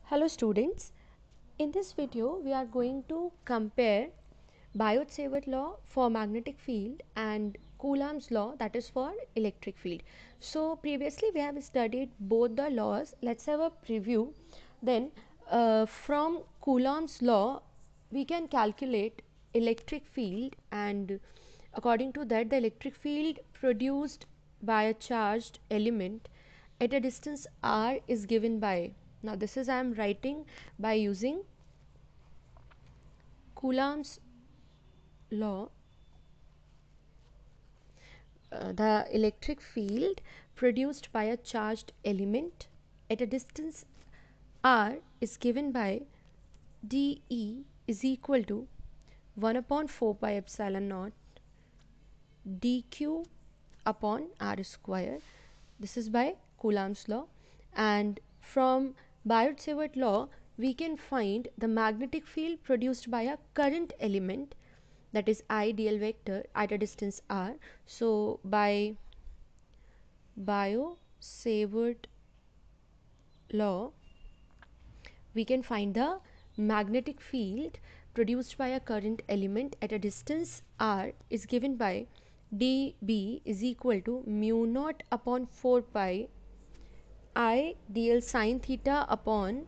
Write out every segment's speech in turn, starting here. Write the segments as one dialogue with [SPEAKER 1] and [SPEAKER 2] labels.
[SPEAKER 1] Hello students, in this video we are going to compare Biot-Savart law for magnetic field and Coulombs law, that is for electric field. So previously we have studied both the laws. Let's have a preview. Then from Coulombs law we can calculate electric field, and according to that the electric field produced by a charged element at a distance r is given by, now this is I am writing by using Coulomb's law. The electric field produced by a charged element at a distance r is given by dE is equal to 1 upon 4 pi epsilon naught dq upon r square. This is by Coulomb's law. And from Biot-Savart law we can find the magnetic field produced by a current element, that is I dl vector at a distance r. So by Biot-Savart law we can find the magnetic field produced by a current element at a distance r is given by dB is equal to mu naught upon 4 pi I dl sine theta upon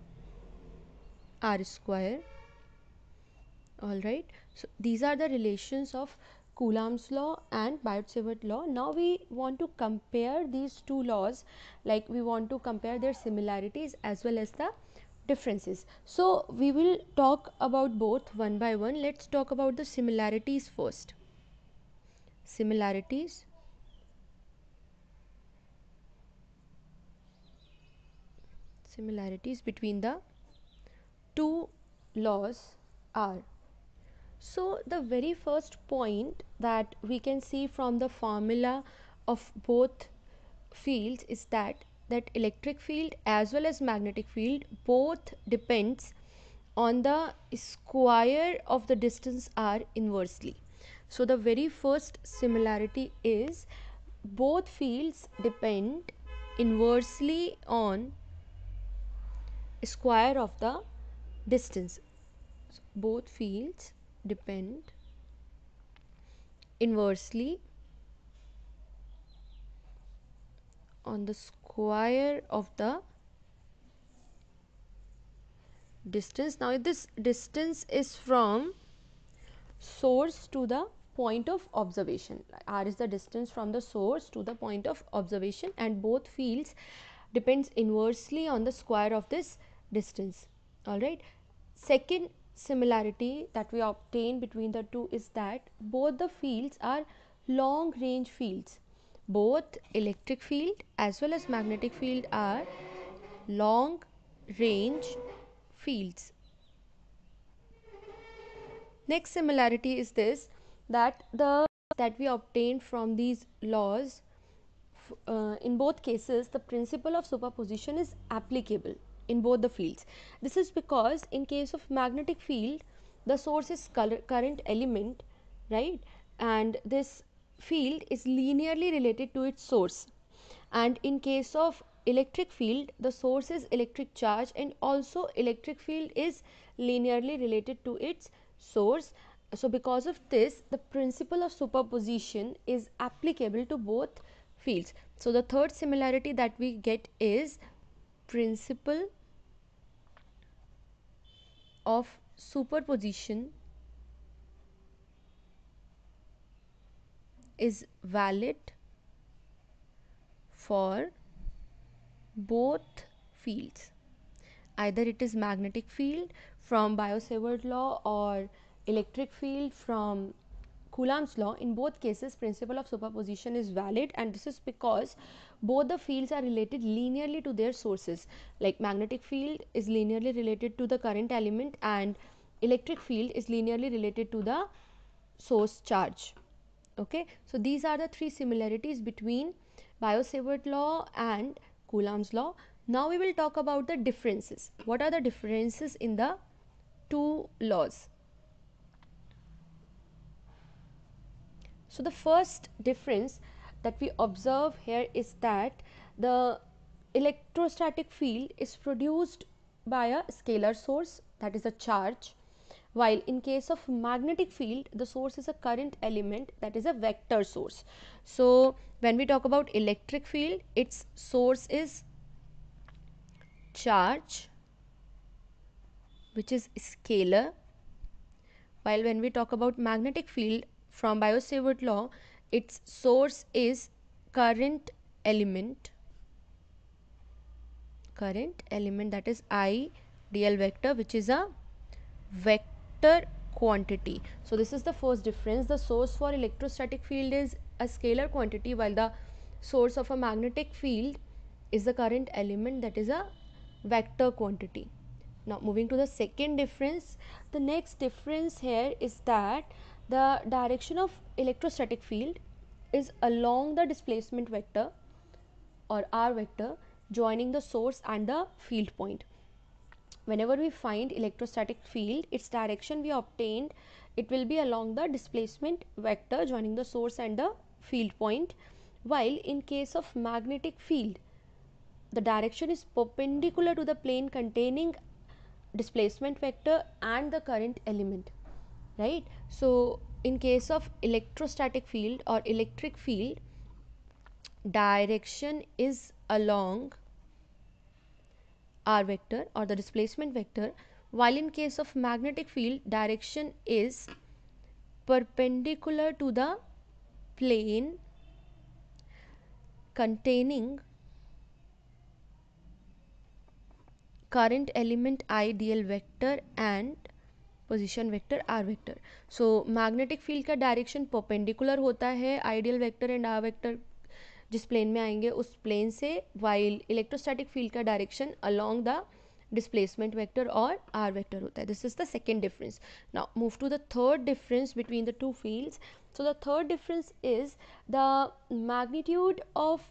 [SPEAKER 1] r square. Alright, so these are the relations of Coulomb's law and Biot-Savart law. Now we want to compare these two laws, like we want to compare their similarities as well as the differences. So we will talk about both one by one. Let's talk about the similarities first. Similarities between the two laws are, so the very first point that we can see from the formula of both fields is that electric field as well as magnetic field both depends on the square of the distance r inversely. So the very first similarity is both fields depend inversely on square of the distance. So both fields depend inversely on the square of the distance. Now this distance is from source to the point of observation. R is the distance from the source to the point of observation, and both fields depends inversely on the square of this distance. Alright. Second similarity that we obtain between the two is that both the fields are long range fields. Both electric field as well as magnetic field are long range fields. Next similarity is this, that we obtained from these laws, in both cases the principle of superposition is applicable in both the fields. This is because in case of magnetic field the source is current element, right, and this field is linearly related to its source, and in case of electric field the source is electric charge and also electric field is linearly related to its source. So because of this the principle of superposition is applicable to both fields. So the third similarity that we get is principle of superposition is valid for both fields, either it is magnetic field from Biot-Savart law or electric field from Coulomb's law. In both cases principle of superposition is valid, and this is because both the fields are related linearly to their sources. Like magnetic field is linearly related to the current element and electric field is linearly related to the source charge. Okay, so these are the three similarities between Biot-Savart law and Coulomb's law. Now we will talk about the differences. What are the differences in the two laws? So the first difference that we observe here is that the electrostatic field is produced by a scalar source, that is a charge, while in case of magnetic field the source is a current element, that is a vector source. So when we talk about electric field, its source is charge, which is scalar, while when we talk about magnetic field from Biot-Savart law, its source is current element, that is I dl vector, which is a vector quantity. So this is the first difference. The source for electrostatic field is a scalar quantity, while the source of a magnetic field is the current element, that is a vector quantity. Now moving to the second difference, the next difference here is that the direction of electrostatic field is along the displacement vector or r vector joining the source and the field point. Whenever we find electrostatic field, its direction we obtained, it will be along the displacement vector joining the source and the field point, while in case of magnetic field the direction is perpendicular to the plane containing displacement vector and the current element, right? So in case of electrostatic field or electric field, direction is along r vector or the displacement vector, while in case of magnetic field direction is perpendicular to the plane containing current element I dl vector and position vector R vector. So magnetic field का direction perpendicular होता है ideal vector and R vector जिस plane में आएंगे उस plane से, while electrostatic field का direction along the displacement vector or r vector होता है. This is the second difference. Now move to the third difference between the two fields. So the third difference is the magnitude of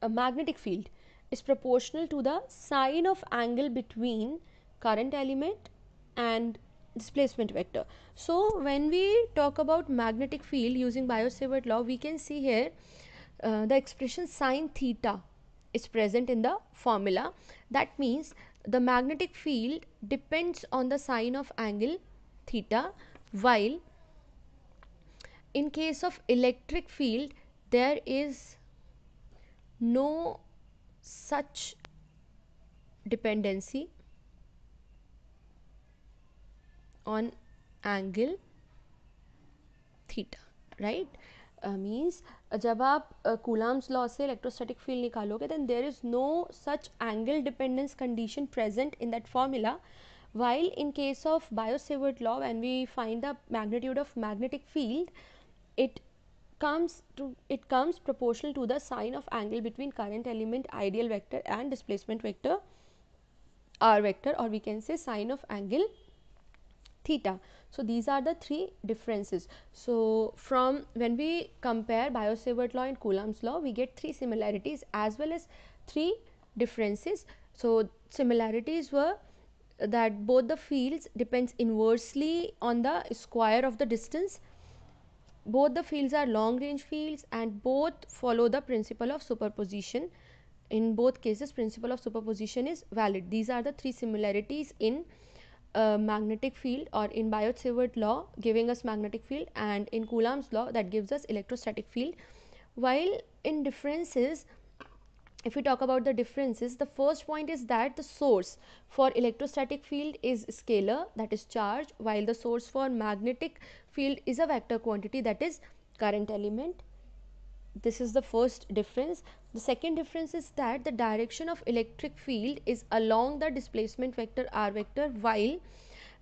[SPEAKER 1] a magnetic field is proportional to the sine of angle between current element and displacement vector. So when we talk about magnetic field using Biot-Savart law, we can see here the expression sine theta is present in the formula. That means the magnetic field depends on the sine of angle theta, while in case of electric field there is no such dependency on angle theta, right? Means जब आप Coulombs law से electrostatic field निकालोगे, then there is no such angle dependence condition present in that formula, while in case of Biot-Savart law, when we find the magnitude of magnetic field, it comes proportional to the sine of angle between current element ideal vector and displacement vector r vector, or we can say sine of angle theta. So these are the three differences. So from when we compare Biot-Savart law and Coulombs law, we get three similarities as well as three differences. So similarities were that both the fields depends inversely on the square of the distance, both the fields are long range fields, and both follow the principle of superposition. In both cases principle of superposition is valid. These are the three similarities in magnetic field, or in Biot-Savart law giving us magnetic field, and in Coulombs law that gives us electrostatic field. While in differences, if we talk about the differences, the first point is that the source for electrostatic field is scalar, that is charge, while the source for magnetic field is a vector quantity, that is current element. This is the first difference. The second difference is that the direction of electric field is along the displacement vector r vector, while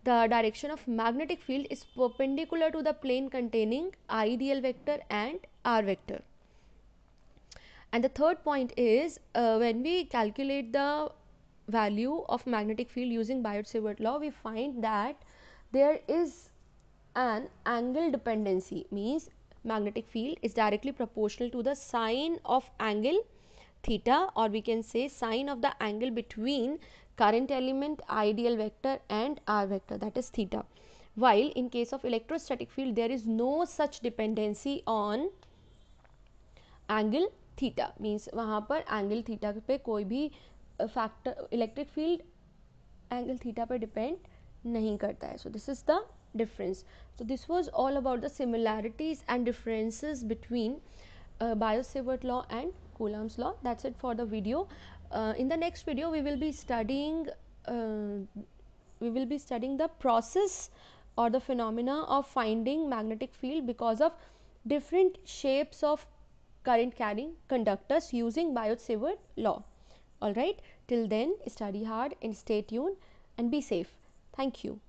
[SPEAKER 1] the direction of magnetic field is perpendicular to the plane containing I dl vector and r vector. And the third point is when we calculate the value of magnetic field using Biot-Savart law, we find that there is an angle dependency, means magnetic field is directly proportional to the sine of angle theta, or we can say sine of the angle between current element ideal vector and r vector, that is theta, while in case of electrostatic field there is no such dependency on angle theta, means वहाँ पर angle theta पे कोई भी factor, electric field angle theta पर depend नहीं करता है. So this is the difference. So this was all about the similarities and differences between Biot-Savart law and Coulombs law. That's it for the video. In the next video we will be studying the process or the phenomena of finding magnetic field because of different shapes of current carrying conductors using Biot-Savart law. All right, till then study hard and stay tuned and be safe. Thank you.